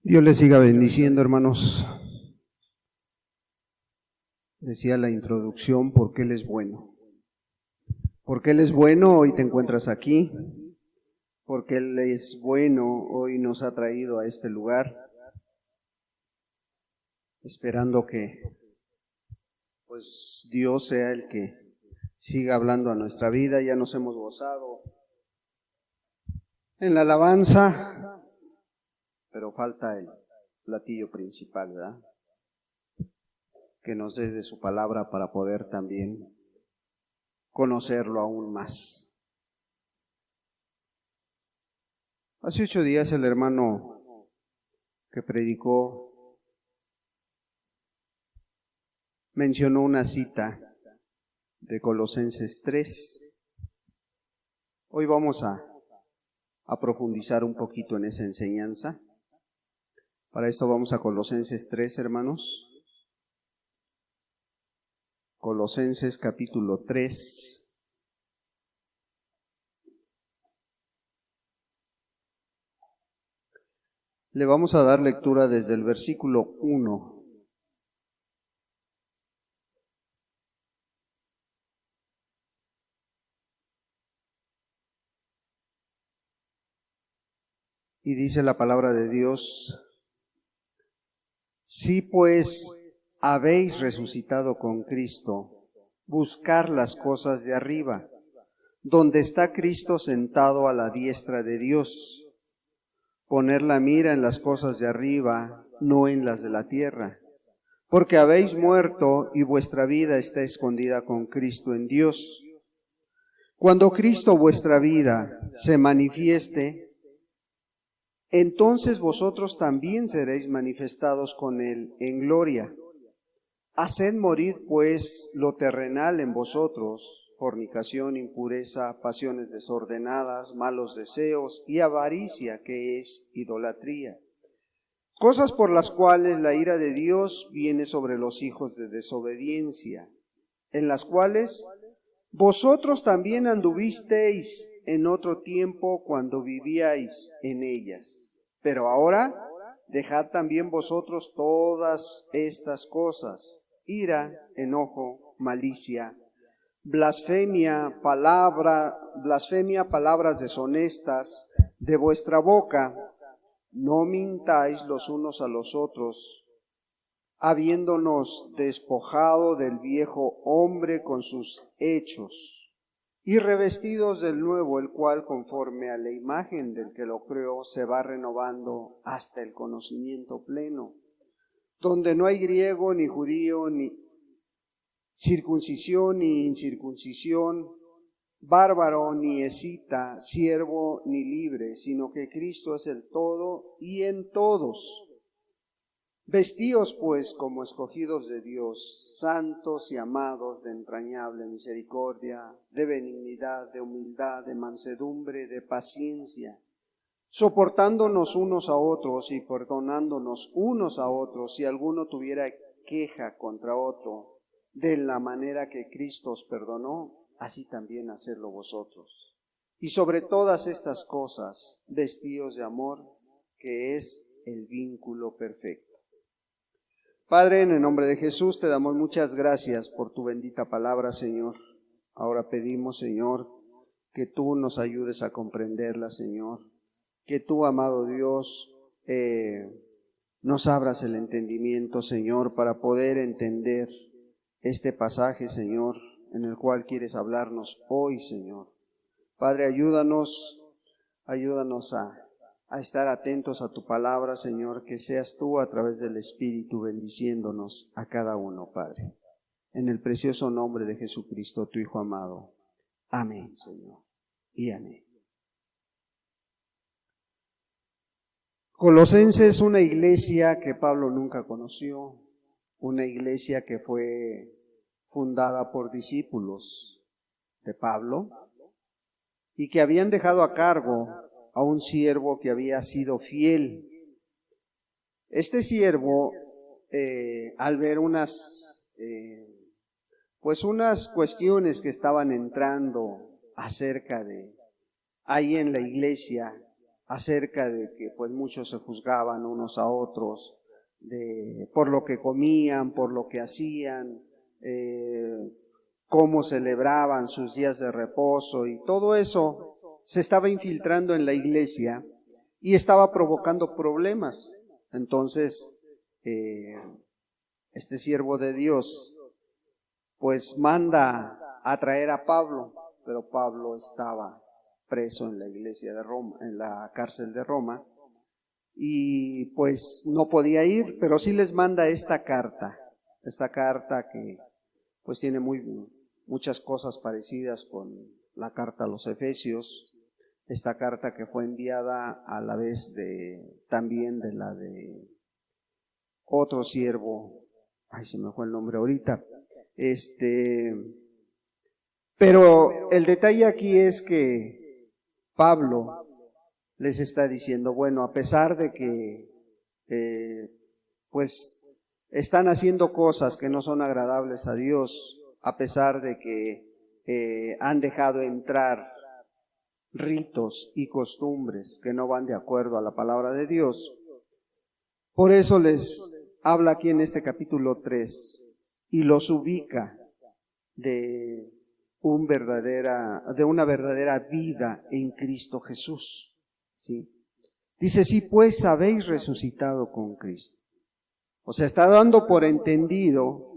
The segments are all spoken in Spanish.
Dios les siga bendiciendo, hermanos. Decía la introducción, porque Él es bueno. Porque Él es bueno, hoy te encuentras aquí. Porque Él es bueno, hoy nos ha traído a este lugar. Esperando que pues Dios sea el que siga hablando a nuestra vida. Ya nos hemos gozado en la alabanza, pero falta el platillo principal, ¿verdad? Que nos dé de su palabra para poder también conocerlo aún más. Hace 8 días el hermano que predicó mencionó una cita de Colosenses 3. Hoy vamos a profundizar un poquito en esa enseñanza. Para esto vamos a Colosenses 3, hermanos. Colosenses capítulo 3. Le vamos a dar lectura desde el versículo 1. Y dice la palabra de Dios: si pues habéis resucitado con Cristo, buscar las cosas de arriba, donde está Cristo sentado a la diestra de Dios. Poner la mira en las cosas de arriba, no en las de la tierra, porque habéis muerto y vuestra vida está escondida con Cristo en Dios. Cuando Cristo vuestra vida se manifieste, entonces vosotros también seréis manifestados con Él en gloria. Haced morir pues lo terrenal en vosotros: fornicación, impureza, pasiones desordenadas, malos deseos y avaricia, que es idolatría. Cosas por las cuales la ira de Dios viene sobre los hijos de desobediencia, en las cuales vosotros también anduvisteis en otro tiempo cuando vivíais en ellas. Pero ahora dejad también vosotros todas estas cosas: ira, enojo, malicia, blasfemia, palabras deshonestas de vuestra boca. No mintáis los unos a los otros, habiéndonos despojado del viejo hombre con sus hechos, y revestidos del nuevo, el cual conforme a la imagen del que lo creó se va renovando hasta el conocimiento pleno, donde no hay griego ni judío, ni circuncisión ni incircuncisión, bárbaro ni escita, siervo ni libre, sino que Cristo es el todo y en todos. Vestíos pues como escogidos de Dios, santos y amados, de entrañable misericordia, de benignidad, de humildad, de mansedumbre, de paciencia, soportándonos unos a otros y perdonándonos unos a otros si alguno tuviera queja contra otro. De la manera que Cristo os perdonó, así también hacedlo vosotros. Y sobre todas estas cosas, vestíos de amor, que es el vínculo perfecto. Padre, en el nombre de Jesús te damos muchas gracias por tu bendita palabra, Señor. Ahora pedimos, Señor, que tú nos ayudes a comprenderla, Señor. Que tú, amado Dios, nos abras el entendimiento, Señor, para poder entender este pasaje, Señor, en el cual quieres hablarnos hoy, Señor. Padre, ayúdanos a estar atentos a tu palabra, Señor, que seas tú a través del Espíritu bendiciéndonos a cada uno, Padre. En el precioso nombre de Jesucristo, tu Hijo amado. Amén, Señor, y amén. Colosenses, una iglesia que Pablo nunca conoció, una iglesia que fue fundada por discípulos de Pablo y que habían dejado a cargo a un siervo que había sido fiel. Este siervo, al ver unas cuestiones que estaban entrando acerca de ahí en la iglesia, acerca de que pues muchos se juzgaban unos a otros por lo que comían, por lo que hacían, cómo celebraban sus días de reposo, y todo eso se estaba infiltrando en la iglesia y estaba provocando problemas. Entonces, este siervo de Dios pues manda a traer a Pablo, pero Pablo estaba preso en la iglesia de Roma, en la cárcel de Roma, y pues no podía ir, pero sí les manda esta carta que pues tiene muchas cosas parecidas con la carta a los Efesios, esta carta que fue enviada a la vez también de la de otro siervo, se me fue el nombre ahorita, pero el detalle aquí es que Pablo les está diciendo, bueno, a pesar de que pues están haciendo cosas que no son agradables a Dios, a pesar de que han dejado entrar ritos y costumbres que no van de acuerdo a la palabra de Dios, por eso les habla aquí en este capítulo 3 y los ubica de una verdadera vida en Cristo Jesús. ¿Sí? Dice, sí, pues habéis resucitado con Cristo. O sea, está dando por entendido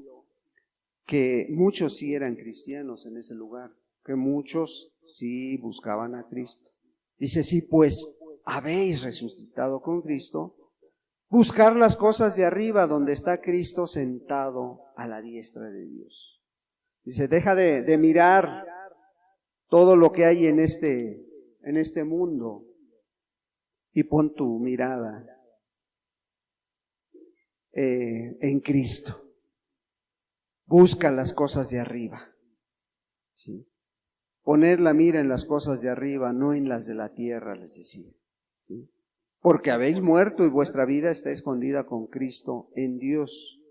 que muchos sí eran cristianos en ese lugar, que muchos sí buscaban a Cristo. Dice, sí, pues habéis resucitado con Cristo, buscar las cosas de arriba donde está Cristo sentado a la diestra de Dios. Dice, deja de mirar todo lo que hay en este mundo y pon tu mirada en Cristo. Busca las cosas de arriba. ¿Sí? Poner la mira en las cosas de arriba, no en las de la tierra, les decía. ¿Sí? Porque habéis muerto y vuestra vida está escondida con Cristo en Dios.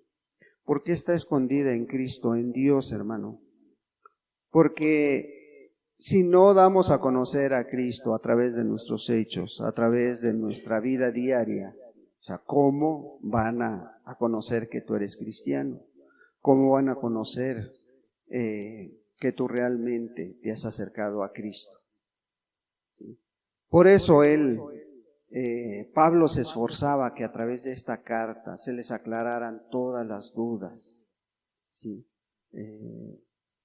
¿Por qué está escondida en Cristo, en Dios, hermano? Porque si no damos a conocer a Cristo a través de nuestros hechos, a través de nuestra vida diaria, o sea, ¿cómo van a conocer que tú eres cristiano? ¿Cómo van a conocer que tú realmente te has acercado a Cristo? ¿Sí? Por eso Pablo se esforzaba que a través de esta carta se les aclararan todas las dudas, ¿sí?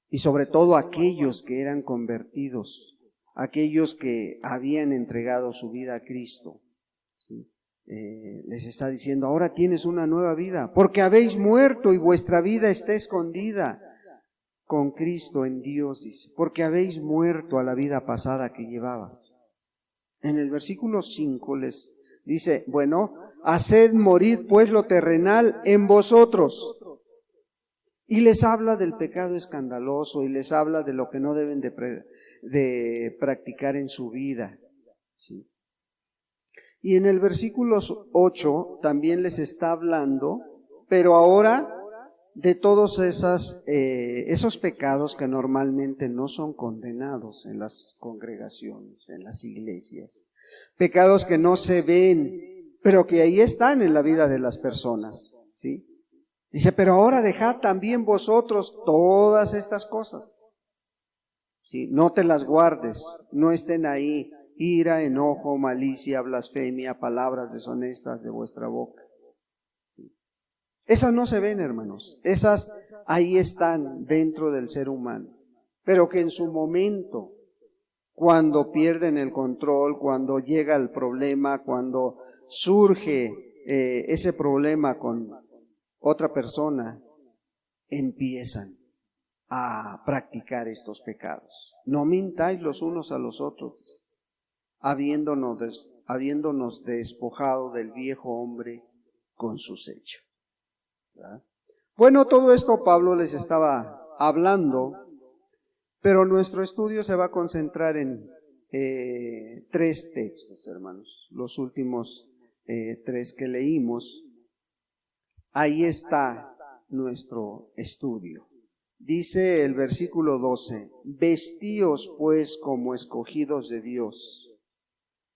Y sobre todo aquellos que eran convertidos, aquellos que habían entregado su vida a Cristo, ¿sí? Les está diciendo, ahora tienes una nueva vida, porque habéis muerto y vuestra vida está escondida con Cristo en Dios, dice, porque habéis muerto a la vida pasada que llevabas. En el versículo 5 les dice, bueno, haced morir pues lo terrenal en vosotros. Y les habla del pecado escandaloso y les habla de lo que no deben de practicar en su vida. ¿Sí? Y en el versículo 8 también les está hablando, pero ahora de todos esos pecados que normalmente no son condenados en las congregaciones, en las iglesias. Pecados que no se ven, pero que ahí están en la vida de las personas, ¿sí? Dice, pero ahora dejad también vosotros todas estas cosas. ¿Sí? No te las guardes, no estén ahí ira, enojo, malicia, blasfemia, palabras deshonestas de vuestra boca. ¿Sí? Esas no se ven, hermanos, esas ahí están dentro del ser humano, pero que en su momento, cuando pierden el control, cuando llega el problema, cuando surge ese problema con otra persona, empiezan a practicar estos pecados. No mintáis los unos a los otros, habiéndonos despojado del viejo hombre con sus hechos. ¿Verdad? Bueno, todo esto Pablo les estaba hablando, pero nuestro estudio se va a concentrar en 3 textos, hermanos. Los últimos 3 que leímos. Ahí está nuestro estudio. Dice el versículo 12, vestíos pues como escogidos de Dios,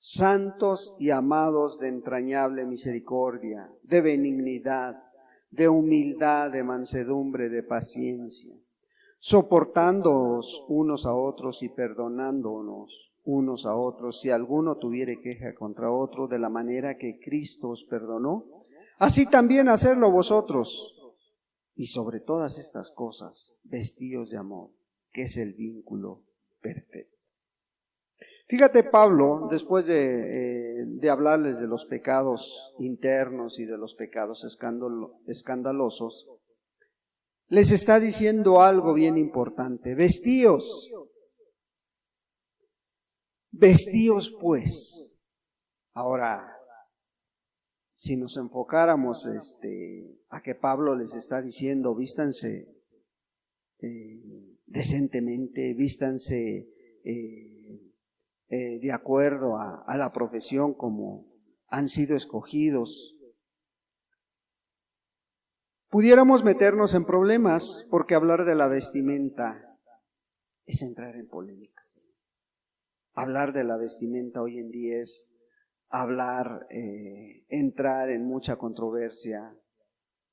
santos y amados de entrañable misericordia, de benignidad, de humildad, de mansedumbre, de paciencia, soportándoos unos a otros y perdonándonos unos a otros, si alguno tuviere queja contra otro, de la manera que Cristo os perdonó, así también hacedlo vosotros. Y sobre todas estas cosas, vestíos de amor, que es el vínculo perfecto. Fíjate, Pablo, después de hablarles de los pecados internos y de los pecados escandalosos, les está diciendo algo bien importante. Vestíos pues. Ahora, si nos enfocáramos a que Pablo les está diciendo, vístanse decentemente, vístanse de acuerdo a la profesión como han sido escogidos, pudiéramos meternos en problemas, porque hablar de la vestimenta es entrar en polémicas. Hablar de la vestimenta hoy en día es entrar en mucha controversia,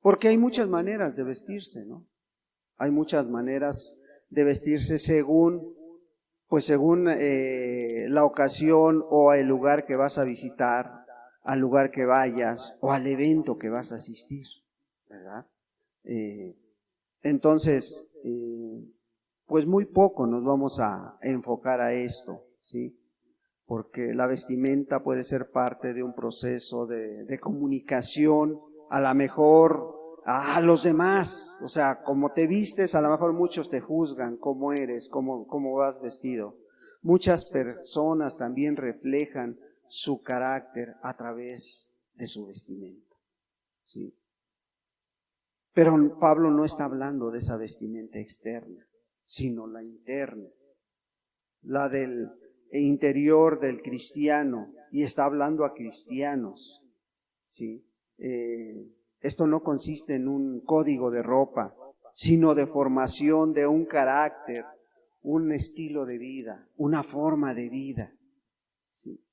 porque hay muchas maneras de vestirse, ¿no? Hay muchas maneras de vestirse según la ocasión o el lugar que vas a visitar, al lugar que vayas o al evento que vas a asistir, ¿verdad? Entonces, pues muy poco nos vamos a enfocar a esto, ¿sí? Porque la vestimenta puede ser parte de un proceso de comunicación, a lo mejor a los demás, o sea, como te vistes, a lo mejor muchos te juzgan cómo eres, cómo vas vestido. Muchas personas también reflejan su carácter a través de su vestimenta, ¿sí? Pero Pablo no está hablando de esa vestimenta externa, sino la interna, la del interior del cristiano, y está hablando a cristianos, ¿sí? Esto no consiste en un código de ropa, sino de formación de un carácter, un estilo de vida, una forma de vida, ¿sí?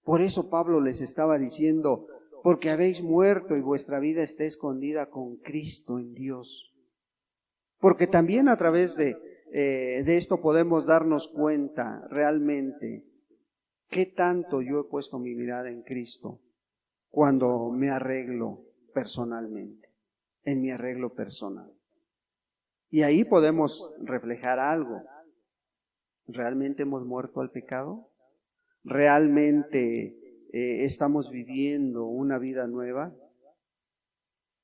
Por eso Pablo les estaba diciendo, porque habéis muerto y vuestra vida está escondida con Cristo en Dios. Porque también a través de esto podemos darnos cuenta realmente qué tanto yo he puesto mi mirada en Cristo cuando me arreglo personalmente, en mi arreglo personal. Y ahí podemos reflejar algo. ¿Realmente hemos muerto al pecado? ¿Realmente estamos viviendo una vida nueva?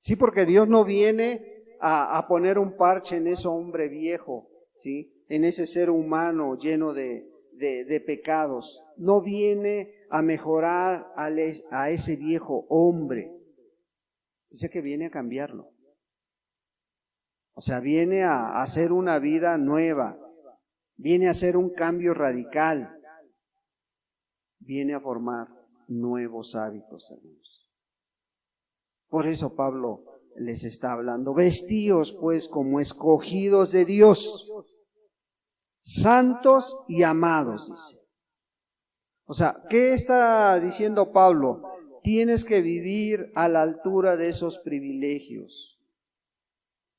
Sí, porque Dios no viene a poner un parche en ese hombre viejo, ¿sí? En ese ser humano lleno de pecados. No viene a mejorar a ese viejo hombre. Dice que viene a cambiarlo. O sea, viene a hacer una vida nueva. Viene a hacer un cambio radical. Viene a formar nuevos hábitos, hermanos. Por eso Pablo les está hablando. Vestíos pues como escogidos de Dios, santos y amados, dice. O sea, ¿qué está diciendo Pablo? Tienes que vivir a la altura de esos privilegios,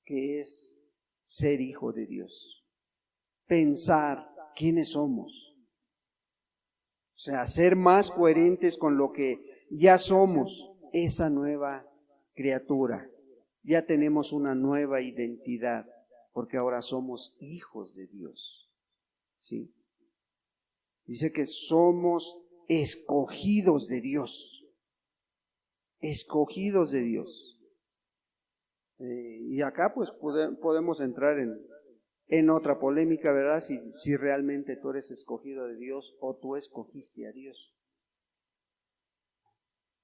que es ser hijo de Dios. Pensar quiénes somos. O sea, ser más coherentes con lo que ya somos, esa nueva criatura. Ya tenemos una nueva identidad, porque ahora somos hijos de Dios. ¿Sí? Dice que somos escogidos de Dios. Escogidos de Dios. Y acá pues podemos entrar en otra polémica, ¿verdad? Si realmente tú eres escogido de Dios o tú escogiste a Dios.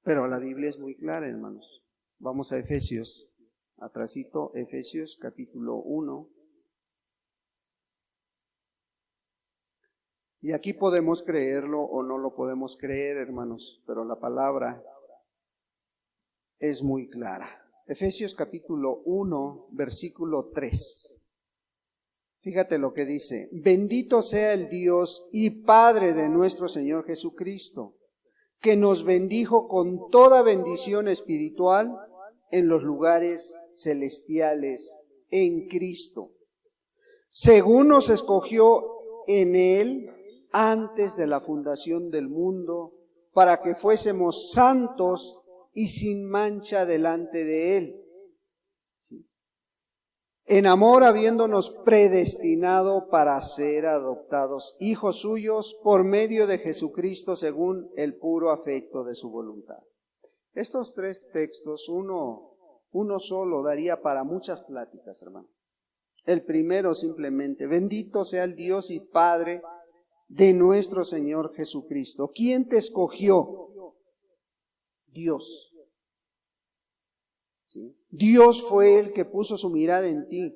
Pero la Biblia es muy clara, hermanos. Vamos a Efesios, atrasito, Efesios capítulo 1. Y aquí podemos creerlo o no lo podemos creer, hermanos, pero la palabra es muy clara. Efesios capítulo 1, versículo 3. Fíjate lo que dice: bendito sea el Dios y Padre de nuestro Señor Jesucristo, que nos bendijo con toda bendición espiritual en los lugares celestiales en Cristo, según nos escogió en Él antes de la fundación del mundo, para que fuésemos santos y sin mancha delante de Él. ¿Sí? En amor, habiéndonos predestinado para ser adoptados hijos suyos por medio de Jesucristo, según el puro afecto de su voluntad. Estos tres textos, uno solo, daría para muchas pláticas, hermano. El primero simplemente: bendito sea el Dios y Padre de nuestro Señor Jesucristo. ¿Quién te escogió? Dios. ¿Sí? Dios fue el que puso su mirada en ti,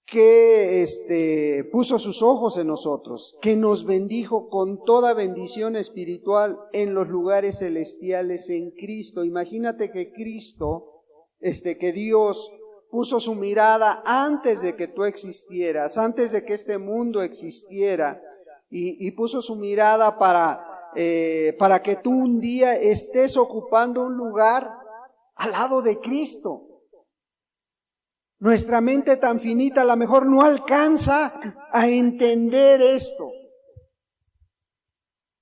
que puso sus ojos en nosotros, que nos bendijo con toda bendición espiritual en los lugares celestiales en Cristo. Imagínate que Cristo, que Dios puso su mirada antes de que tú existieras, antes de que este mundo existiera, y puso su mirada para que tú un día estés ocupando un lugar al lado de Cristo. Nuestra mente tan finita a lo mejor no alcanza a entender esto,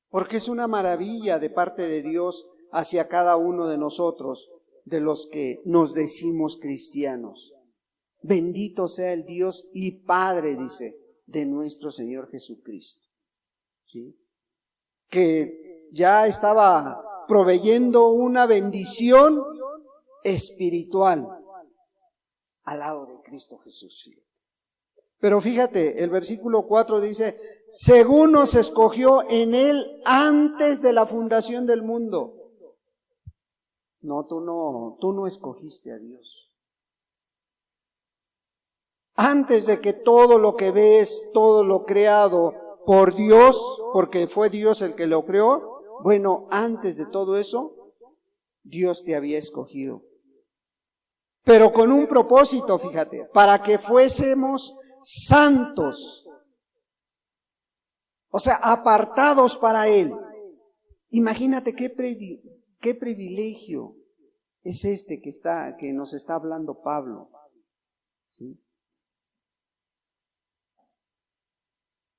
porque es una maravilla de parte de Dios hacia cada uno de nosotros, de los que nos decimos cristianos. Bendito sea el Dios y Padre, dice, de nuestro Señor Jesucristo. ¿Sí? Que ya estaba proveyendo una bendición espiritual al lado de Cristo Jesús. Pero fíjate, el versículo 4 dice: según nos escogió en Él antes de la fundación del mundo. No, tú no escogiste a Dios. Antes de que todo lo que ves, todo lo creado por Dios, porque fue Dios el que lo creó, bueno, antes de todo eso, Dios te había escogido. Pero con un propósito, fíjate, para que fuésemos santos. O sea, apartados para Él. Imagínate qué privilegio es que nos está hablando Pablo. ¿Sí?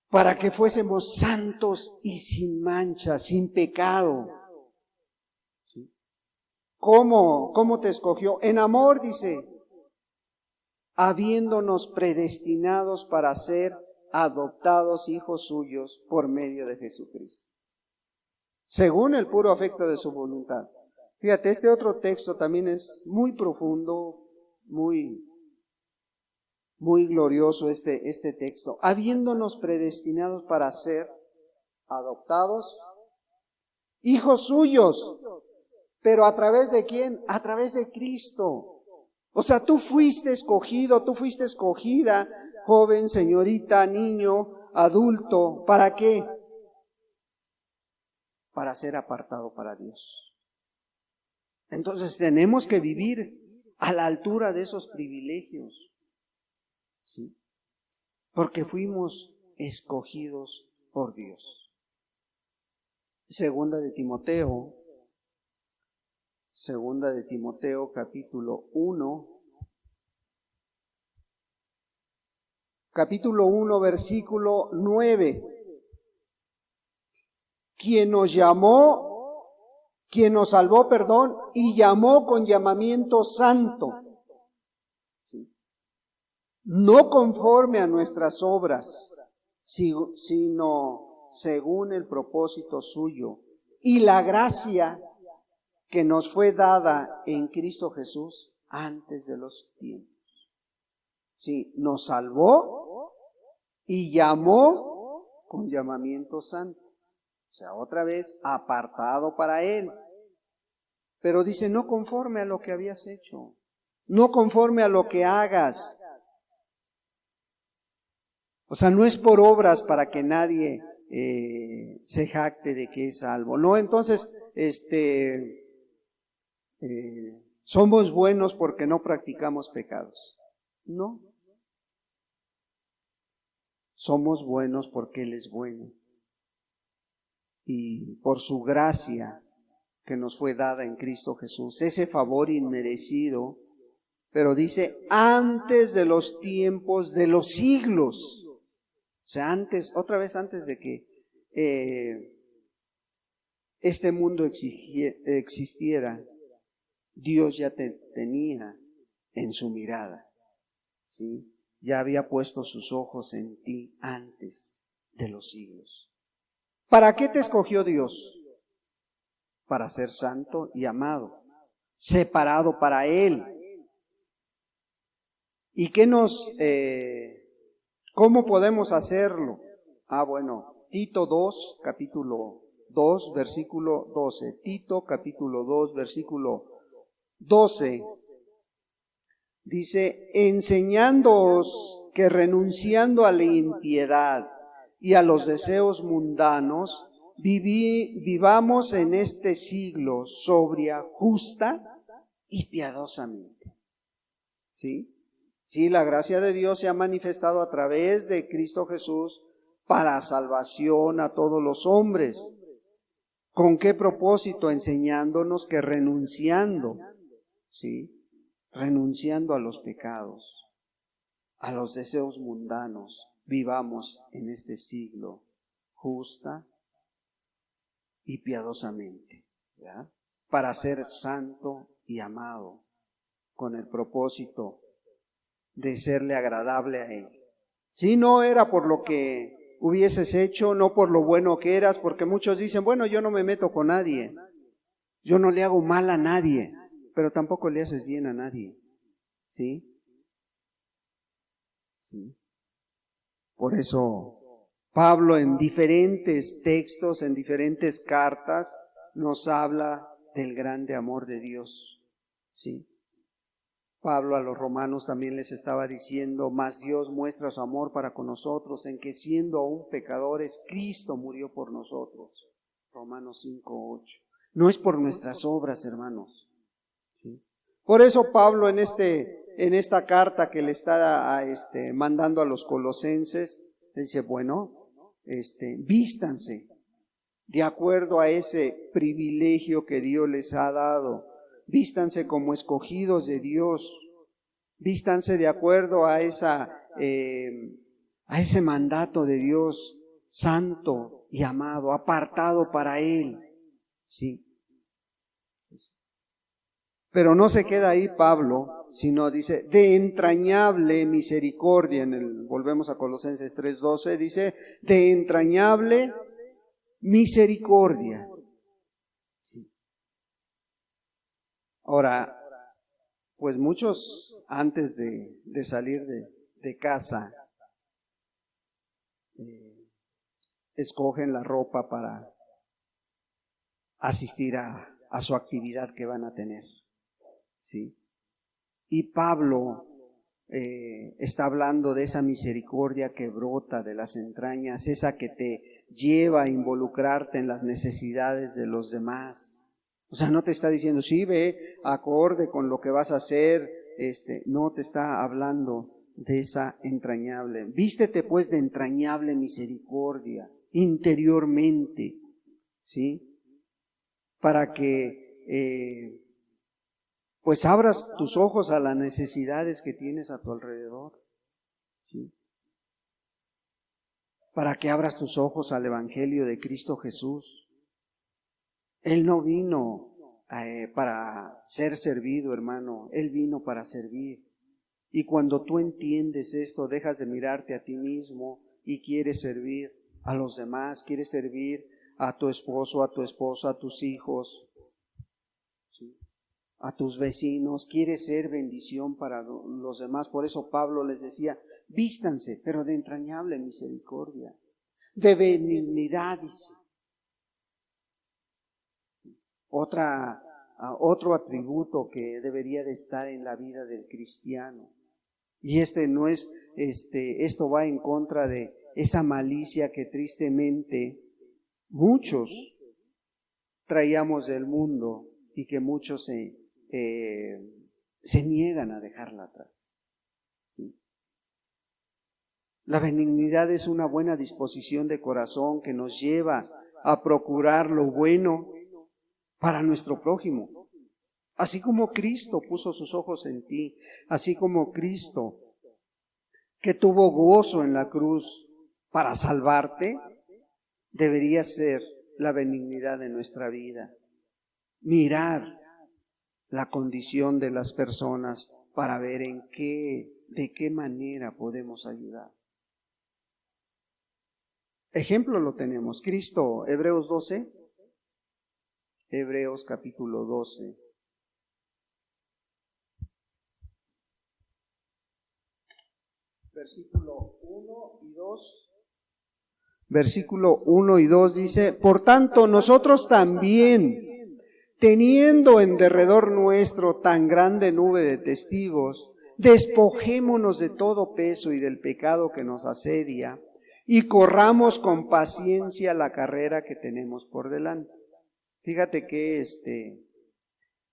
Para que fuésemos santos y sin mancha, sin pecado. ¿Sí? ¿Cómo te escogió? En amor, dice, habiéndonos predestinados para ser adoptados hijos suyos por medio de Jesucristo, según el puro afecto de su voluntad. Fíjate, este otro texto también es muy profundo, muy glorioso este texto. Habiéndonos predestinados para ser adoptados hijos suyos. ¿Pero a través de quién? A través de Cristo. O sea, tú fuiste escogido, tú fuiste escogida, joven, señorita, niño, adulto. ¿Para qué? Para ser apartado para Dios. Entonces tenemos que vivir a la altura de esos privilegios. ¿Sí? Porque fuimos escogidos por Dios. Segunda de Timoteo capítulo 1, versículo 9. Quien nos salvó, y llamó con llamamiento santo. ¿Sí? No conforme a nuestras obras, sino según el propósito suyo y la gracia que nos fue dada en Cristo Jesús antes de los tiempos. Sí, nos salvó y llamó con llamamiento santo. O sea, otra vez, apartado para Él. Pero dice, no conforme a lo que habías hecho, no conforme a lo que hagas. O sea, no es por obras para que nadie se jacte de que es salvo. No, entonces, somos buenos porque no practicamos pecados. No. Somos buenos porque Él es bueno. Y por su gracia que nos fue dada en Cristo Jesús, ese favor inmerecido, pero dice, antes de los tiempos de los siglos. O sea, otra vez antes de que este mundo existiera, Dios ya te tenía en su mirada, ¿sí? Ya había puesto sus ojos en ti antes de los siglos. ¿Para qué te escogió Dios? Para ser santo y amado, separado para Él. ¿Y cómo podemos hacerlo? Bueno, Tito 2, capítulo 2, versículo 12. Tito, capítulo 2, versículo 12. Dice, enseñándoos que renunciando a la impiedad y a los deseos mundanos, vivamos en este siglo sobria, justa y piadosamente. ¿Sí? Sí, la gracia de Dios se ha manifestado a través de Cristo Jesús para salvación a todos los hombres. ¿Con qué propósito? Enseñándonos que renunciando, ¿sí? Renunciando a los pecados, a los deseos mundanos, vivamos en este siglo justa y piadosamente, ¿ya? Para ser santo y amado, con el propósito de serle agradable a Él. Si no era por lo que hubieses hecho, no por lo bueno que eras, porque muchos dicen, bueno, yo no me meto con nadie, yo no le hago mal a nadie, pero tampoco le haces bien a nadie, ¿sí? ¿Sí? Por eso Pablo en diferentes textos, en diferentes cartas, nos habla del grande amor de Dios, ¿sí? Pablo a los romanos también les estaba diciendo, mas Dios muestra su amor para con nosotros, en que siendo aún pecadores, Cristo murió por nosotros. Romanos 5:8. No es por nuestras obras, hermanos. ¿Sí? Por eso Pablo en esta carta que le está mandando a los colosenses, dice, bueno, vístanse de acuerdo a ese privilegio que Dios les ha dado. Vístanse como escogidos de Dios. Vístanse de acuerdo a ese mandato de Dios, santo y amado, apartado para Él. Sí. Pero no se queda ahí Pablo, sino dice, de entrañable misericordia, volvemos a Colosenses 3:12, dice, de entrañable misericordia. Sí. Ahora, pues muchos antes de salir de casa escogen la ropa para asistir a su actividad que van a tener. ¿Sí? Y Pablo está hablando de esa misericordia que brota de las entrañas, esa que te lleva a involucrarte en las necesidades de los demás. O sea, no te está diciendo, sí, ve acorde con lo que vas a hacer, no te está hablando de esa entrañable. Vístete pues de entrañable misericordia interiormente, ¿sí? Para que pues abras tus ojos a las necesidades que tienes a tu alrededor, ¿sí? Para que abras tus ojos al Evangelio de Cristo Jesús. Él no vino para ser servido, hermano, Él vino para servir. Y cuando tú entiendes esto, dejas de mirarte a ti mismo y quieres servir a los demás, quieres servir a tu esposo, a tu esposa, a tus hijos, ¿sí? A tus vecinos, quieres ser bendición para los demás. Por eso Pablo les decía, vístanse, pero de entrañable misericordia, de benignidad, dice. Otro atributo que debería de estar en la vida del cristiano. Y esto va en contra de esa malicia que tristemente muchos traíamos del mundo y que muchos se niegan a dejarla atrás. ¿Sí? La benignidad es una buena disposición de corazón que nos lleva a procurar lo bueno para nuestro prójimo. Así como Cristo puso sus ojos en ti, así como Cristo, que tuvo gozo en la cruz para salvarte, debería ser la benignidad de nuestra vida. Mirar la condición de las personas para ver de qué manera podemos ayudar. Ejemplo lo tenemos. Cristo, Hebreos 12, Hebreos capítulo 12. Versículo 1 y 2. Versículo 1 y 2 dice: por tanto, nosotros también, teniendo en derredor nuestro tan grande nube de testigos, despojémonos de todo peso y del pecado que nos asedia, y corramos con paciencia la carrera que tenemos por delante. Fíjate que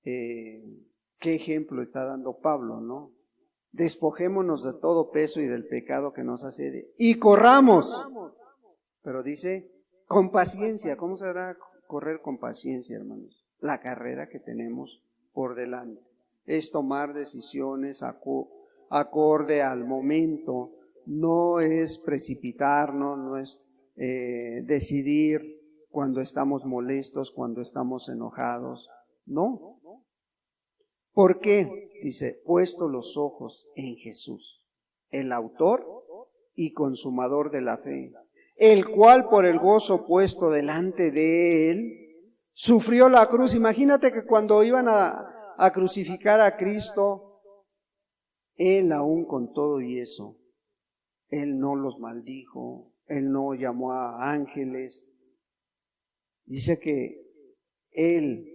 qué ejemplo está dando Pablo, ¿no? Despojémonos de todo peso y del pecado que nos asedia, y corramos. Pero dice, con paciencia. ¿Cómo se hará correr con paciencia, hermanos? La carrera que tenemos por delante. Es tomar decisiones acorde al momento. No es precipitarnos, no es decidir cuando estamos molestos, cuando estamos enojados. No. ¿Por qué? Dice, puesto los ojos en Jesús, el autor y consumador de la fe, el cual por el gozo puesto delante de él, sufrió la cruz. Imagínate que cuando iban a crucificar a Cristo, él aún con todo y eso, él no los maldijo, él no llamó a ángeles. Dice que él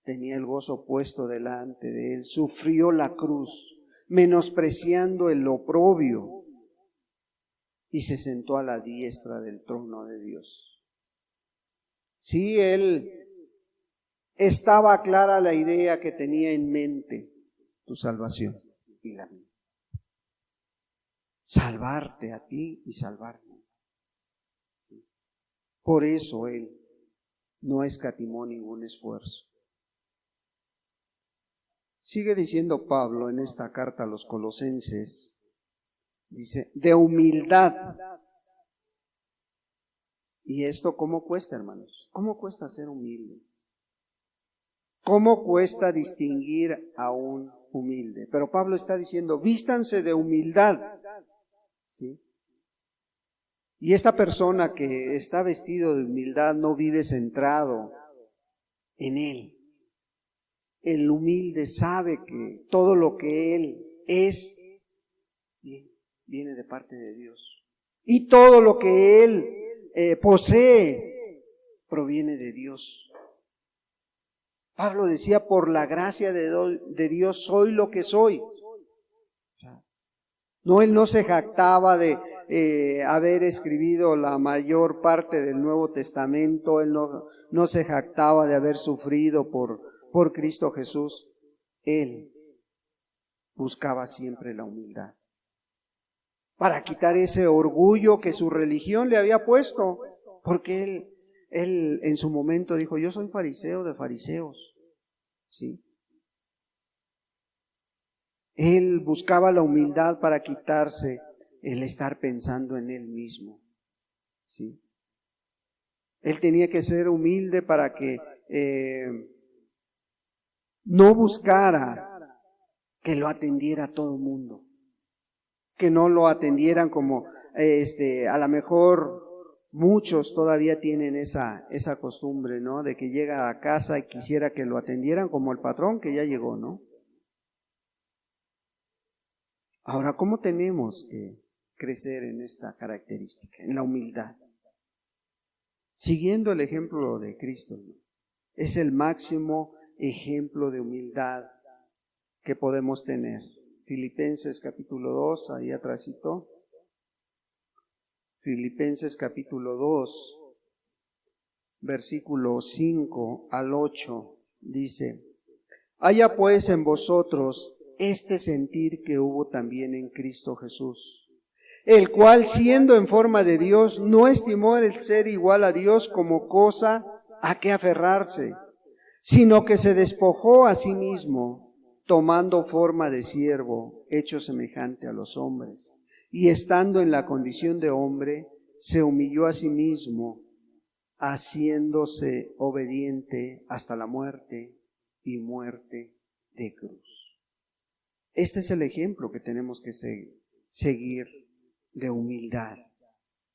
tenía el gozo puesto delante de él, sufrió la cruz, menospreciando el oprobio, y se sentó a la diestra del trono de Dios. Sí, él estaba clara la idea que tenía en mente, tu salvación y la mía. Salvarte a ti y salvarme. ¿Sí? Por eso él no escatimó ningún esfuerzo. Sigue diciendo Pablo en esta carta a los Colosenses, dice, de humildad. ¿Y esto cómo cuesta, hermanos? ¿Cómo cuesta ser humilde? ¿Cómo cuesta distinguir a un humilde? Pero Pablo está diciendo, vístanse de humildad. ¿Sí? Y esta persona que está vestido de humildad no vive centrado en él. El humilde sabe que todo lo que él es viene de parte de Dios. Y todo lo que él posee proviene de Dios. Pablo decía, por la gracia de Dios soy lo que soy. No, él no se jactaba de haber escribido la mayor parte del Nuevo Testamento, él no se jactaba de haber sufrido por Cristo Jesús. Él buscaba siempre la humildad, para quitar ese orgullo que su religión le había puesto, porque él en su momento dijo, yo soy fariseo de fariseos, ¿sí? Él buscaba la humildad para quitarse el estar pensando en él mismo, ¿sí? Él tenía que ser humilde para que no buscara que lo atendiera todo el mundo, que no lo atendieran como a lo mejor muchos todavía tienen esa costumbre, ¿no? De que llega a casa y quisiera que lo atendieran como el patrón que ya llegó, ¿no? Ahora, ¿cómo tenemos que crecer en esta característica, en la humildad? Siguiendo el ejemplo de Cristo, ¿no? Es el máximo ejemplo de humildad que podemos tener. Filipenses capítulo 2, ahí atrásito. Filipenses capítulo 2, versículo 5 al 8, dice, haya pues en vosotros este sentir que hubo también en Cristo Jesús, el cual siendo en forma de Dios, no estimó el ser igual a Dios como cosa a que aferrarse, sino que se despojó a sí mismo, tomando forma de siervo, hecho semejante a los hombres, y estando en la condición de hombre, se humilló a sí mismo, haciéndose obediente hasta la muerte y muerte de cruz. Este es el ejemplo que tenemos que seguir de humildad,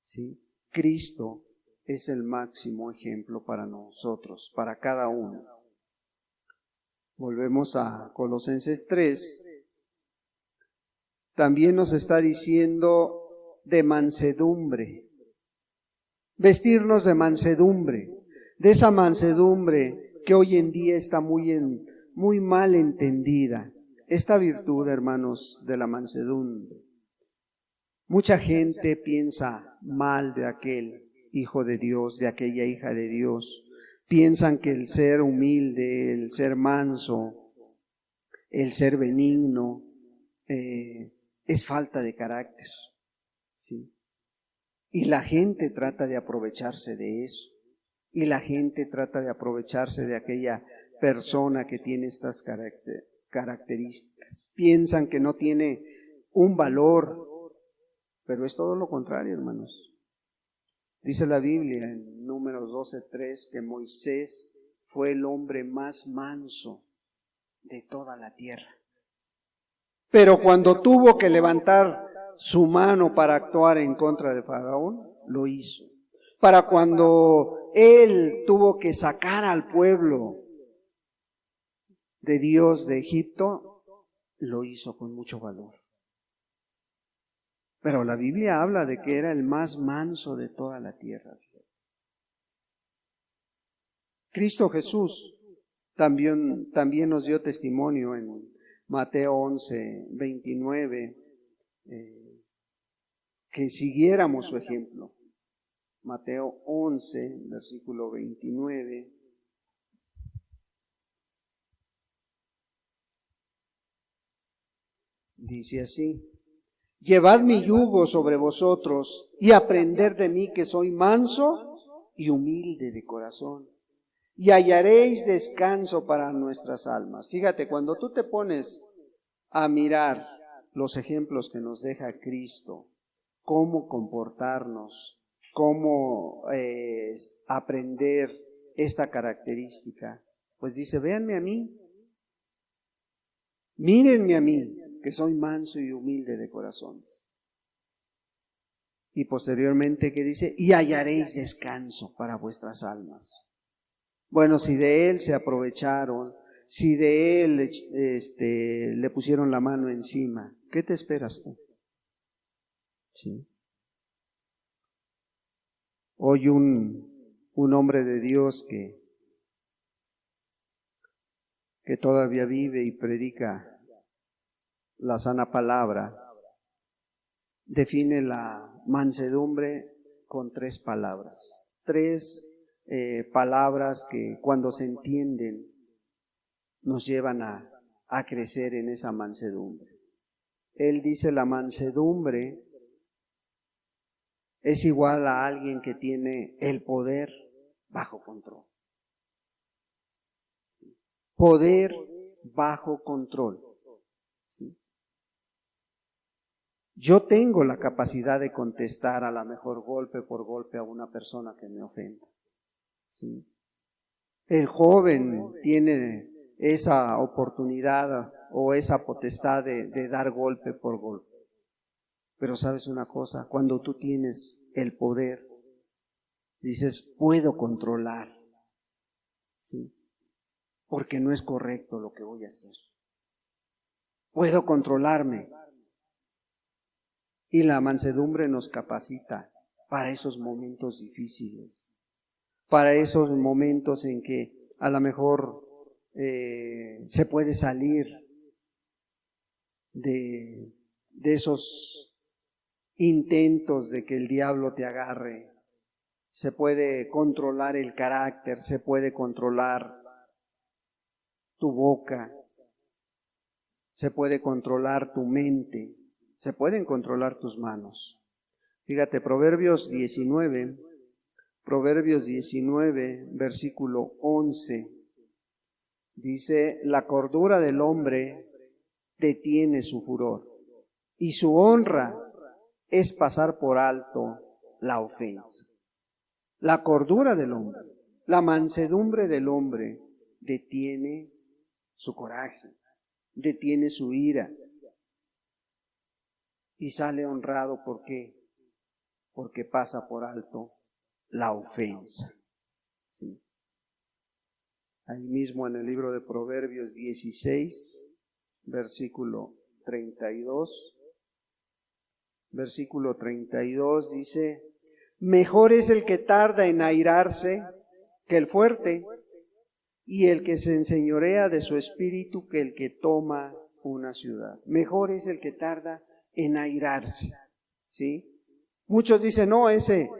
¿sí? Cristo es el máximo ejemplo para nosotros, para cada uno. Volvemos a Colosenses 3. También nos está diciendo de mansedumbre, vestirnos de mansedumbre, de esa mansedumbre que hoy en día está muy mal entendida. Esta virtud, hermanos, de la mansedumbre. Mucha gente piensa mal de aquel hijo de Dios, de aquella hija de Dios. Piensan que el ser humilde, el ser manso, el ser benigno, es falta de carácter, ¿sí? Y la gente trata de aprovecharse de eso. Y la gente trata de aprovecharse de aquella persona que tiene estas características. Piensan que no tiene un valor, pero es todo lo contrario, hermanos. Dice la Biblia en Números 12:3 que Moisés fue el hombre más manso de toda la tierra. Pero cuando tuvo que levantar su mano para actuar en contra de Faraón, lo hizo. Para cuando él tuvo que sacar al pueblo de Dios de Egipto, lo hizo con mucho valor. Pero la Biblia habla de que era el más manso de toda la tierra. Cristo Jesús también nos dio testimonio en Mateo 11:29, que siguiéramos su ejemplo. Mateo 11, versículo 29. Dice así: llevad mi yugo sobre vosotros y aprended de mí, que soy manso y humilde de corazón, y hallaréis descanso para nuestras almas. Fíjate, cuando tú te pones a mirar los ejemplos que nos deja Cristo, cómo comportarnos, cómo aprender esta característica, pues dice, véanme a mí, mírenme a mí, que soy manso y humilde de corazones. Y posteriormente que dice, y hallaréis descanso para vuestras almas. Bueno, si de él se aprovecharon, si de él le pusieron la mano encima, ¿qué te esperas tú? ¿Sí? Hoy un hombre de Dios que todavía vive y predica la sana palabra, define la mansedumbre con 3 palabras. 3 palabras que cuando se entienden nos llevan a crecer en esa mansedumbre. Él dice, la mansedumbre es igual a alguien que tiene el poder bajo control. Poder bajo control. ¿Sí? Yo tengo la capacidad de contestar a lo mejor golpe por golpe a una persona que me ofenda. ¿Sí? El joven tiene esa oportunidad o esa potestad de dar golpe por golpe. Pero sabes una cosa, cuando tú tienes el poder, dices, puedo controlar, ¿sí? Porque no es correcto lo que voy a hacer. Puedo controlarme. Y la mansedumbre nos capacita para esos momentos difíciles, para esos momentos en que a lo mejor se puede salir de esos intentos de que el diablo te agarre. Se puede controlar el carácter, se puede controlar tu boca, se puede controlar tu mente, se pueden controlar tus manos. Fíjate, Proverbios 19, versículo 11, dice, la cordura del hombre detiene su furor, y su honra es pasar por alto la ofensa. La cordura del hombre, la mansedumbre del hombre detiene su coraje, detiene su ira, y sale honrado. ¿Por qué? Porque pasa por alto la ofensa. ¿Sí? Ahí mismo en el libro de Proverbios 16, versículo 32. Versículo 32 dice, mejor es el que tarda en airarse que el fuerte, y el que se enseñorea de su espíritu que el que toma una ciudad. Mejor es el que tarda en airarse. ¿Sí? Muchos dicen, no, ese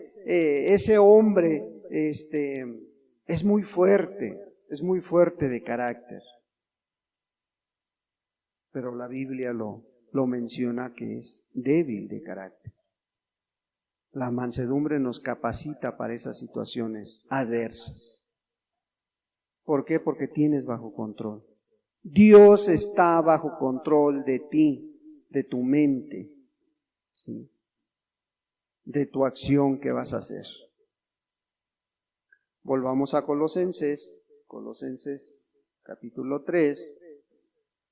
hombre es muy fuerte de carácter. Pero la Biblia lo menciona que es débil de carácter. La mansedumbre nos capacita para esas situaciones adversas. ¿Por qué? Porque tienes bajo control. Dios está bajo control de ti, de tu mente, ¿sí? De tu acción que vas a hacer. Volvamos a Colosenses capítulo 3,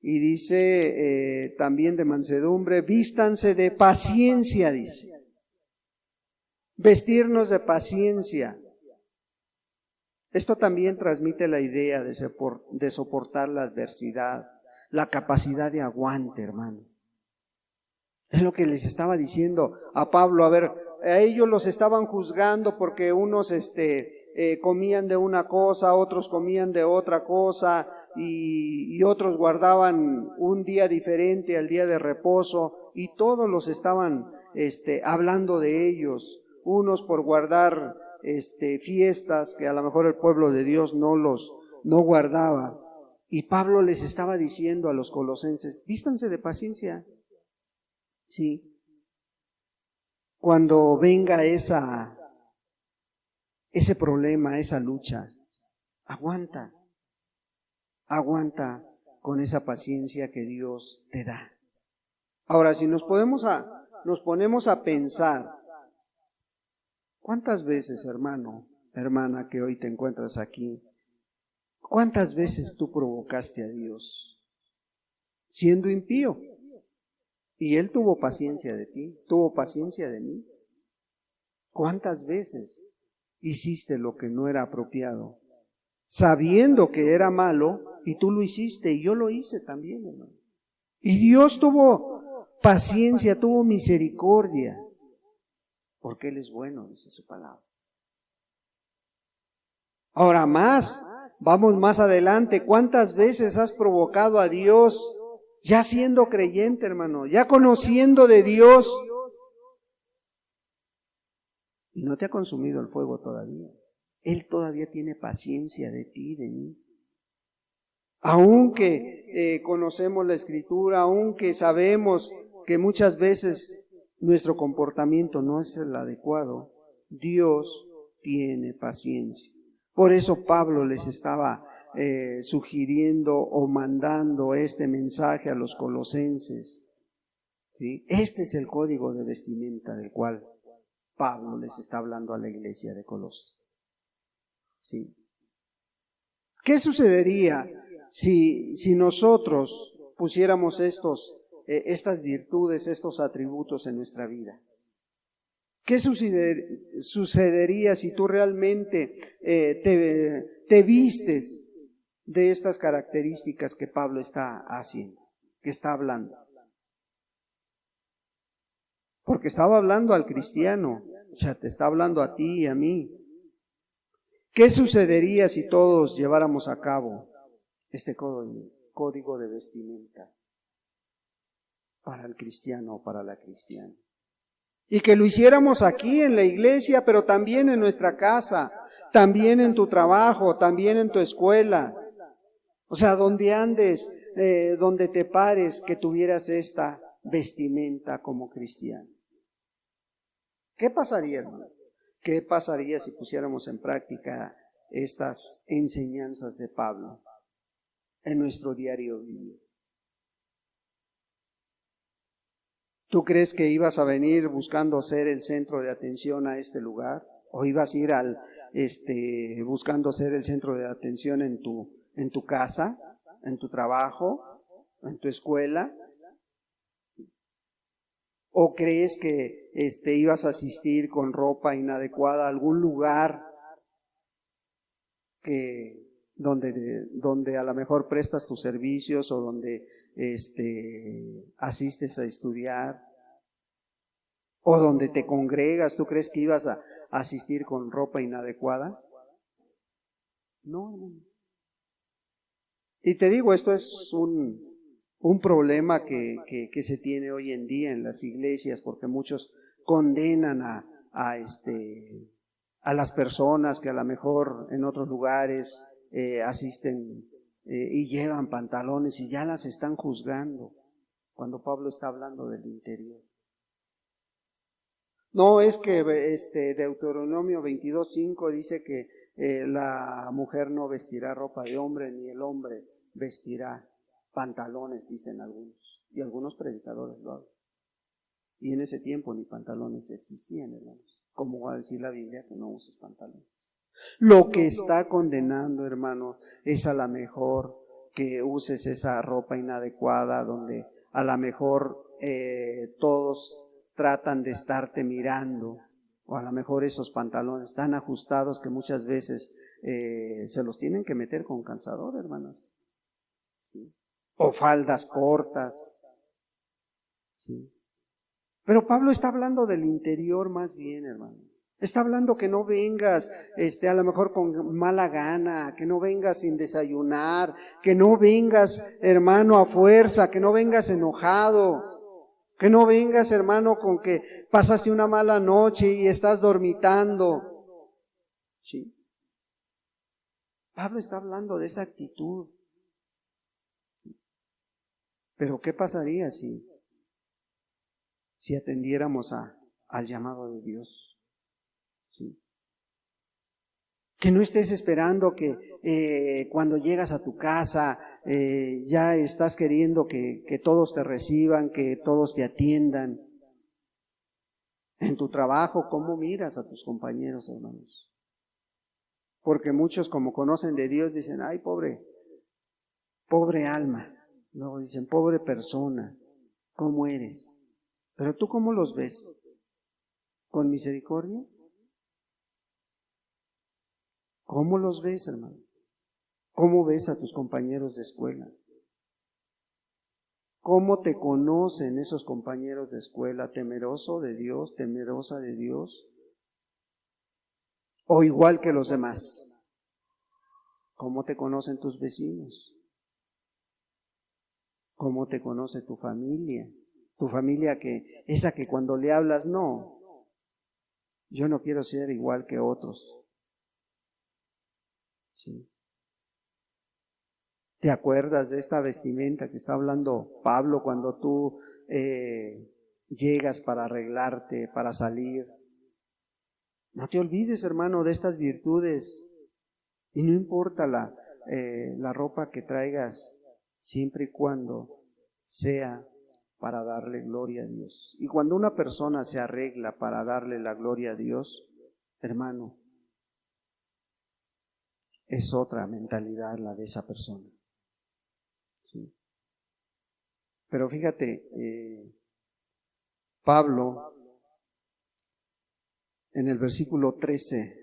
y dice también de mansedumbre, vístanse de paciencia, dice. Vestirnos de paciencia. Esto también transmite la idea de soportar la adversidad, la capacidad de aguante, hermano. Es lo que les estaba diciendo a Pablo. A ver, a ellos los estaban juzgando porque unos comían de una cosa, otros comían de otra cosa, y otros guardaban un día diferente al día de reposo, y todos los estaban hablando de ellos, unos por guardar fiestas que a lo mejor el pueblo de Dios no guardaba. Y Pablo les estaba diciendo a los colosenses, vístanse de paciencia. Sí. Cuando venga ese problema, esa lucha, aguanta con esa paciencia que Dios te da. Ahora, si nos ponemos a pensar, ¿cuántas veces, hermano, hermana, que hoy te encuentras aquí, cuántas veces tú provocaste a Dios siendo impío? Y Él tuvo paciencia de ti, tuvo paciencia de mí. ¿Cuántas veces hiciste lo que no era apropiado, sabiendo que era malo, y tú lo hiciste y yo lo hice también, hermano? Y Dios tuvo paciencia, tuvo misericordia, porque Él es bueno, dice su palabra. Ahora vamos más adelante. ¿Cuántas veces has provocado a Dios, ya siendo creyente, hermano, ya conociendo de Dios, y no te ha consumido el fuego todavía? Él todavía tiene paciencia de ti y de mí. Aunque conocemos la Escritura, aunque sabemos que muchas veces nuestro comportamiento no es el adecuado, Dios tiene paciencia. Por eso Pablo les estaba sugiriendo o mandando este mensaje a los colosenses. ¿Sí? Este es el código de vestimenta del cual Pablo les está hablando a la iglesia de Colosas. ¿Sí? ¿Qué sucedería si nosotros pusiéramos estas virtudes, estos atributos en nuestra vida? ¿Qué sucedería si tú realmente te vistes de estas características que Pablo está haciendo, que está hablando? Porque estaba hablando al cristiano, o sea, te está hablando a ti y a mí. ¿Qué sucedería si todos lleváramos a cabo este código de vestimenta para el cristiano o para la cristiana? Y que lo hiciéramos aquí en la iglesia, pero también en nuestra casa, también en tu trabajo, también en tu escuela. O sea, donde andes, donde te pares, que tuvieras esta vestimenta como cristiano. ¿Qué pasaría, hermano? ¿Qué pasaría si pusiéramos en práctica estas enseñanzas de Pablo en nuestro diario vivir? ¿Tú crees que ibas a venir buscando ser el centro de atención a este lugar? ¿O ibas a ir buscando ser el centro de atención en tu casa, en tu trabajo, en tu escuela? ¿O crees que ibas a asistir con ropa inadecuada a algún lugar donde a lo mejor prestas tus servicios o donde asistes a estudiar o donde te congregas? ¿Tú crees que ibas a asistir con ropa inadecuada? No, no. Y te digo, esto es un problema que se tiene hoy en día en las iglesias, porque muchos condenan a las personas que a lo mejor en otros lugares asisten y llevan pantalones y ya las están juzgando, cuando Pablo está hablando del interior. No, es que Deuteronomio 22:5 dice que la mujer no vestirá ropa de hombre, ni el hombre vestirá pantalones, dicen algunos, y algunos predicadores lo hablan. Y en ese tiempo ni pantalones existían, hermanos. ¿Cómo va a decir la Biblia que no uses pantalones? Lo que está condenando, hermano, es a lo mejor que uses esa ropa inadecuada donde a lo mejor todos tratan de estarte mirando, o a lo mejor esos pantalones tan ajustados que muchas veces se los tienen que meter con calzador, hermanas. ¿Sí? O faldas cortas. ¿Sí? Pero Pablo está hablando del interior más bien, hermano. Está hablando que no vengas a lo mejor con mala gana, que no vengas sin desayunar, que no vengas, hermano, a fuerza, que no vengas enojado, que no vengas, hermano, con que pasaste una mala noche y estás dormitando. ¿Sí? Pablo está hablando de esa actitud. Pero ¿qué pasaría si atendiéramos al llamado de Dios? ¿Sí? Que no estés esperando que cuando llegas a tu casa ya estás queriendo que todos te reciban, que todos te atiendan. En tu trabajo, ¿cómo miras a tus compañeros, hermanos? Porque muchos, como conocen de Dios, dicen, ay, pobre alma. Luego dicen, pobre persona, ¿cómo eres? Pero tú, ¿cómo los ves? ¿Con misericordia? ¿Cómo los ves, hermano? ¿Cómo ves a tus compañeros de escuela? ¿Cómo te conocen esos compañeros de escuela? ¿Temeroso de Dios? ¿Temerosa de Dios? ¿O igual que los demás? ¿Cómo te conocen tus vecinos? ¿Cómo te conoce tu familia? Tu familia esa que cuando le hablas, no, yo no quiero ser igual que otros. ¿Sí? ¿Te acuerdas de esta vestimenta que está hablando Pablo cuando tú llegas para arreglarte, para salir? No te olvides, hermano, de estas virtudes. Y no importa la ropa que traigas, siempre y cuando sea para darle gloria a Dios. Y cuando una persona se arregla para darle la gloria a Dios, hermano, es otra mentalidad la de esa persona. ¿Sí? Pero fíjate, Pablo en el versículo 13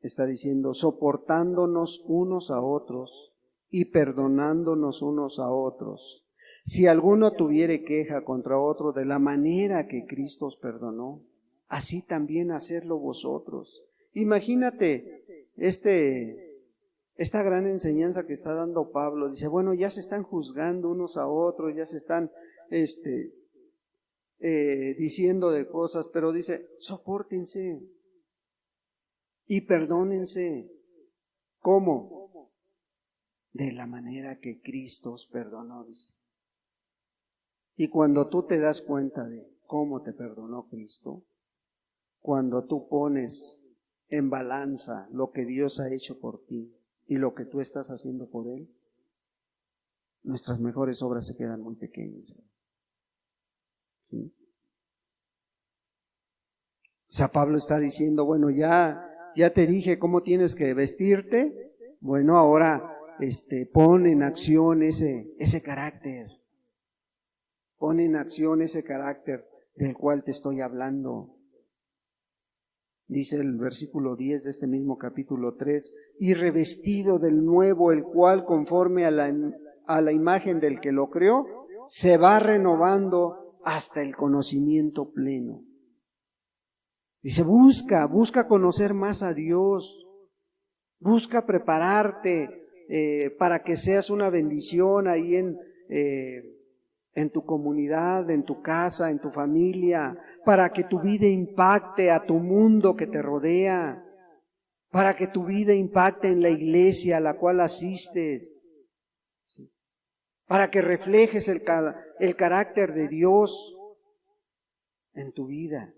está diciendo, soportándonos unos a otros y perdonándonos unos a otros. Si alguno tuviere queja contra otro de la manera que Cristo os perdonó, así también hacerlo vosotros. Imagínate esta gran enseñanza que está dando Pablo. Dice, bueno, ya se están juzgando unos a otros, ya se están diciendo de cosas, pero dice, sopórtense y perdónense. ¿Cómo? De la manera que Cristo os perdonó, dice. Y cuando tú te das cuenta de cómo te perdonó Cristo, cuando tú pones en balanza lo que Dios ha hecho por ti y lo que tú estás haciendo por Él, nuestras mejores obras se quedan muy pequeñas. ¿Sí? O sea, Pablo está diciendo, bueno, ya te dije cómo tienes que vestirte, bueno, ahora pon en acción ese carácter, pon en acción ese carácter del cual te estoy hablando. Dice el versículo 10 de este mismo capítulo 3, y revestido del nuevo, el cual conforme a la imagen del que lo creó, se va renovando hasta el conocimiento pleno. Dice, busca conocer más a Dios, busca prepararte para que seas una bendición ahí en tu comunidad, en tu casa, en tu familia, para que tu vida impacte a tu mundo que te rodea, para que tu vida impacte en la iglesia a la cual asistes, ¿sí? Para que reflejes el carácter de Dios en tu vida.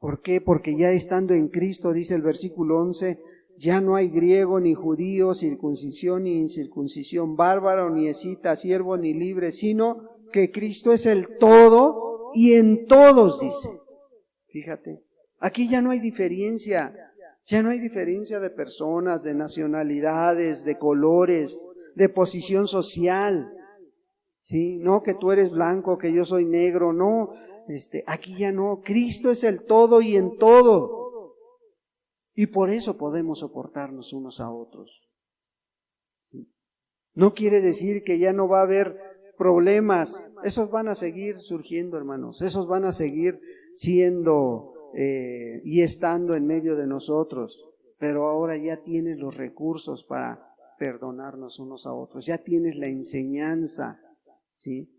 ¿Por qué? Porque ya estando en Cristo, dice el versículo 11, ya no hay griego ni judío, circuncisión ni incircuncisión, bárbaro ni escita, siervo ni libre, sino que Cristo es el todo y en todos, dice. Fíjate, aquí ya no hay diferencia de personas, de nacionalidades, de colores, de posición social. ¿Sí? No que tú eres blanco, que yo soy negro, no. Aquí ya no, Cristo es el todo y en todo. Y por eso podemos soportarnos unos a otros. ¿Sí? No quiere decir que ya no va a haber problemas. Esos van a seguir surgiendo, hermanos. Esos van a seguir siendo y estando en medio de nosotros. Pero ahora ya tienes los recursos para perdonarnos unos a otros. Ya tienes la enseñanza, ¿sí?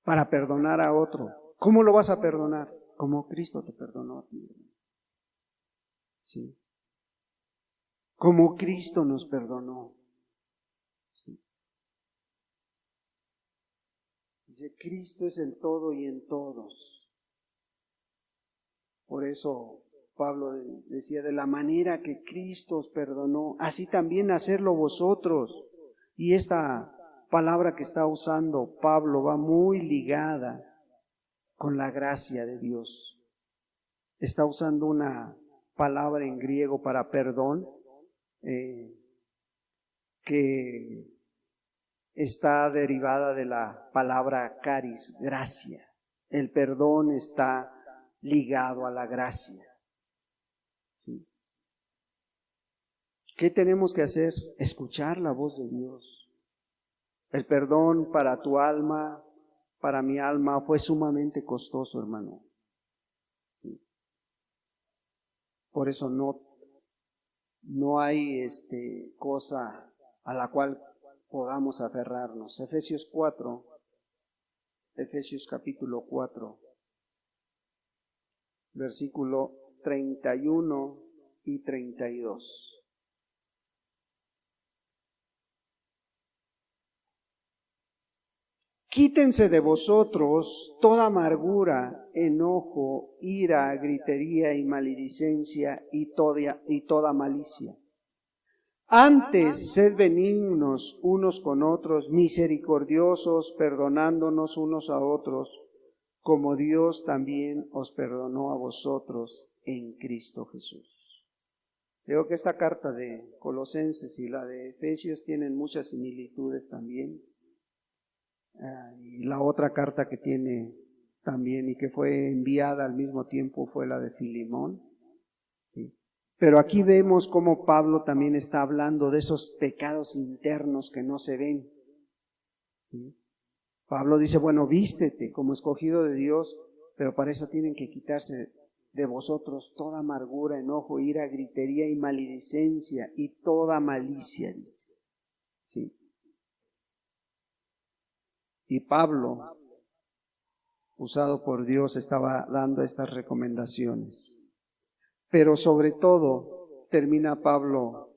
Para perdonar a otro. ¿Cómo lo vas a perdonar? Como Cristo te perdonó a ti. ¿Sí? Como Cristo nos perdonó. ¿Sí? Dice, Cristo es el todo y en todos. Por eso Pablo decía, de la manera que Cristo os perdonó, así también hacerlo vosotros. Y esta palabra que está usando Pablo va muy ligada con la gracia de Dios. Está usando una palabra en griego para perdón, que está derivada de la palabra caris, gracia. El perdón está ligado a la gracia. ¿Sí? ¿Qué tenemos que hacer? Escuchar la voz de Dios. El perdón para tu alma, para mi alma, fue sumamente costoso, hermano. ¿Sí? Por eso no hay cosa a la cual podamos aferrarnos. Efesios capítulo 4, versículo 31 y 32. Quítense de vosotros toda amargura, enojo, ira, gritería y maledicencia y toda malicia. Antes, sed benignos unos con otros, misericordiosos, perdonándonos unos a otros, como Dios también os perdonó a vosotros en Cristo Jesús. Creo que esta carta de Colosenses y la de Efesios tienen muchas similitudes también. Y la otra carta que tiene también y que fue enviada al mismo tiempo fue la de Filemón. ¿Sí? Pero aquí vemos cómo Pablo también está hablando de esos pecados internos que no se ven. ¿Sí? Pablo dice, bueno, vístete como escogido de Dios, pero para eso tienen que quitarse de vosotros toda amargura, enojo, ira, gritería y maledicencia y toda malicia, dice. ¿Sí? Y Pablo, usado por Dios, estaba dando estas recomendaciones. Pero sobre todo, termina Pablo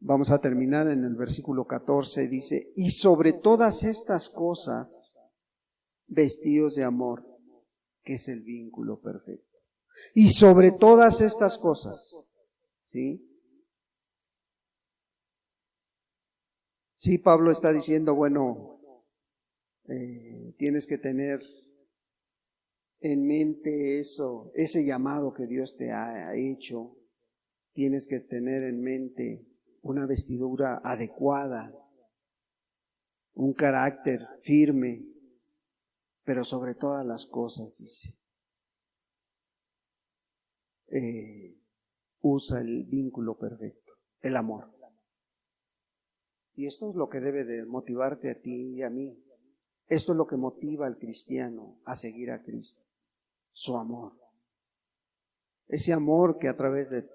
Vamos a terminar en el versículo 14, dice, y sobre todas estas cosas, vestidos de amor, que es el vínculo perfecto. Y sobre todas estas cosas, ¿sí? Sí, Pablo está diciendo, bueno, tienes que tener en mente eso, ese llamado que Dios te ha hecho. Tienes que tener en mente una vestidura adecuada, un carácter firme, pero sobre todas las cosas, dice, usa el vínculo perfecto, el amor. Y esto es lo que debe de motivarte a ti y a mí. Esto es lo que motiva al cristiano a seguir a Cristo, su amor. Ese amor que a través de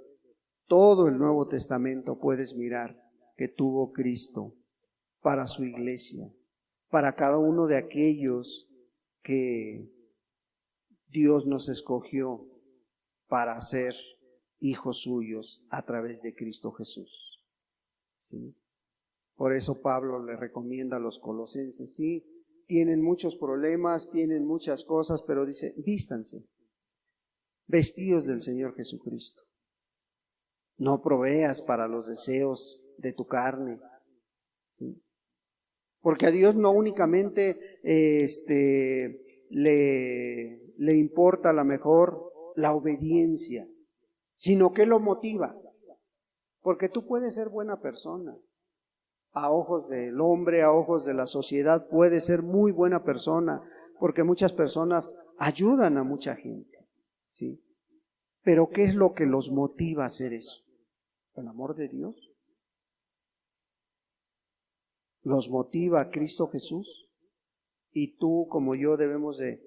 todo el Nuevo Testamento puedes mirar que tuvo Cristo para su iglesia, para cada uno de aquellos que Dios nos escogió para ser hijos suyos a través de Cristo Jesús. ¿Sí? Por eso Pablo le recomienda a los colosenses, sí, tienen muchos problemas, tienen muchas cosas, pero dice, vístanse, vestidos del Señor Jesucristo. No proveas para los deseos de tu carne, ¿sí? Porque a Dios no únicamente le importa a lo mejor la obediencia, sino que lo motiva. Porque tú puedes ser buena persona. A ojos del hombre, a ojos de la sociedad, puedes ser muy buena persona, porque muchas personas ayudan a mucha gente, ¿sí? Pero ¿qué es lo que los motiva a hacer eso? ¿El amor de Dios? ¿Los motiva a Cristo Jesús? Y tú como yo debemos de,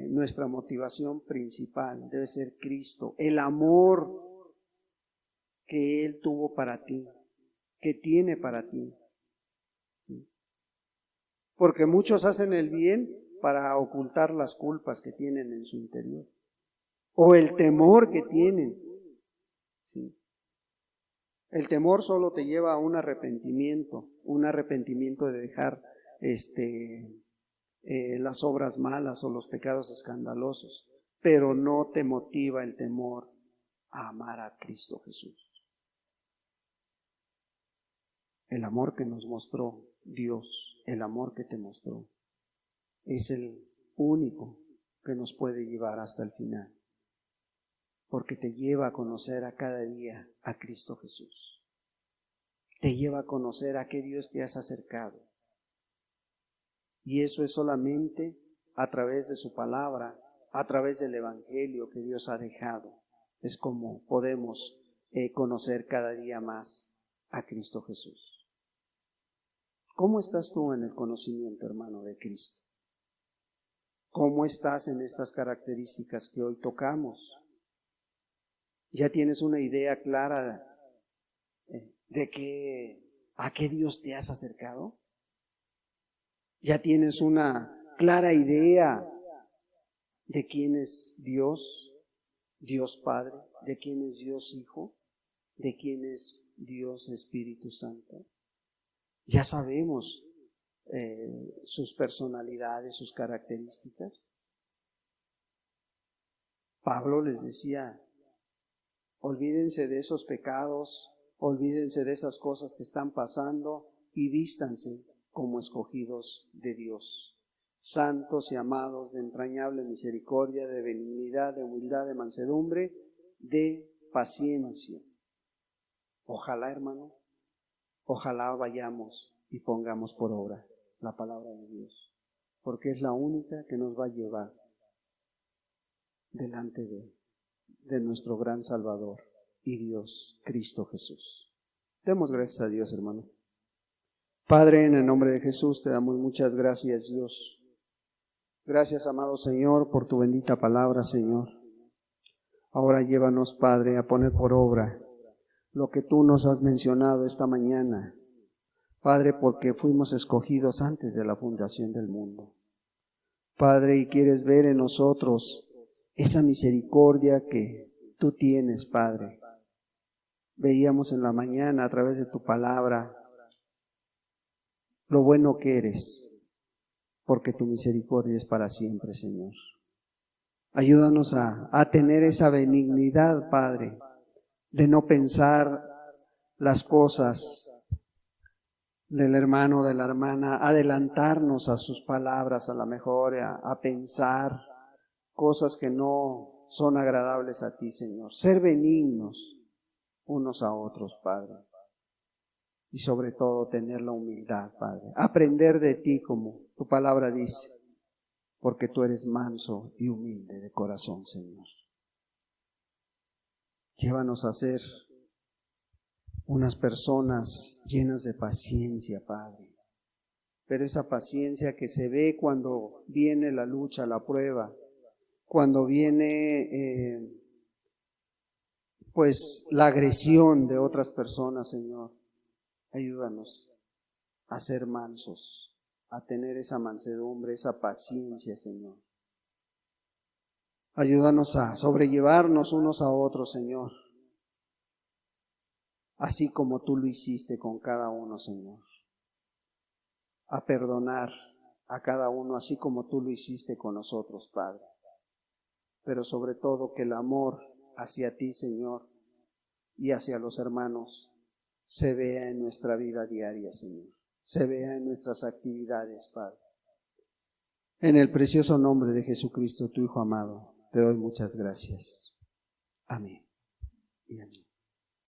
nuestra motivación principal debe ser Cristo, el amor que Él tuvo para ti, que tiene para ti. ¿Sí? Porque muchos hacen el bien para ocultar las culpas que tienen en su interior, o el temor que tienen. ¿Sí? El temor solo te lleva a un arrepentimiento de dejar las obras malas o los pecados escandalosos, pero no te motiva el temor a amar a Cristo Jesús. El amor que nos mostró Dios, el amor que te mostró, es el único que nos puede llevar hasta el final, porque te lleva a conocer a cada día a Cristo Jesús. Te lleva a conocer a qué Dios te has acercado. Y eso es solamente a través de su palabra, a través del Evangelio que Dios ha dejado. Es como podemos conocer cada día más a Cristo Jesús. ¿Cómo estás tú en el conocimiento, hermano, de Cristo? ¿Cómo estás en estas características que hoy tocamos? ¿Ya tienes una idea clara de a qué Dios te has acercado? ¿Ya tienes una clara idea de quién es Dios, Dios Padre, de quién es Dios Hijo, de quién es Dios Espíritu Santo? Ya sabemos sus personalidades, sus características. Pablo les decía, olvídense de esos pecados, olvídense de esas cosas que están pasando y vístanse como escogidos de Dios, santos y amados, de entrañable misericordia, de benignidad, de humildad, de mansedumbre, de paciencia. Ojalá, hermano, ojalá vayamos y pongamos por obra la palabra de Dios, porque es la única que nos va a llevar delante de nuestro gran Salvador y Dios, Cristo Jesús. Demos gracias a Dios, hermano. Padre, en el nombre de Jesús te damos muchas gracias, Dios. Gracias, amado Señor, por tu bendita palabra, Señor. Ahora llévanos, Padre, a poner por obra lo que tú nos has mencionado esta mañana, Padre, porque fuimos escogidos antes de la fundación del mundo. Padre, y quieres ver en nosotros esa misericordia que tú tienes, Padre, Veíamos en la mañana a través de tu palabra lo bueno que eres, porque tu misericordia es para siempre, Señor. Ayúdanos a tener esa benignidad, Padre, de no pensar las cosas del hermano o de la hermana, adelantarnos a sus palabras a lo mejor, a pensar cosas que no son agradables a ti, Señor. Ser benignos unos a otros, Padre. Y sobre todo tener la humildad, Padre. Aprender de ti como tu palabra dice, porque tú eres manso y humilde de corazón, Señor. Llévanos a ser unas personas llenas de paciencia, Padre. Pero esa paciencia que se ve cuando viene la lucha, la prueba, cuando viene pues la agresión de otras personas, Señor. Ayúdanos a ser mansos, a tener esa mansedumbre, esa paciencia, Señor. Ayúdanos a sobrellevarnos unos a otros, Señor, así como tú lo hiciste con cada uno, Señor. A perdonar a cada uno, así como tú lo hiciste con nosotros, Padre. Pero sobre todo que el amor hacia ti, Señor, y hacia los hermanos se vea en nuestra vida diaria, Señor. Se vea en nuestras actividades, Padre. En el precioso nombre de Jesucristo, tu Hijo amado, te doy muchas gracias. Amén y amén.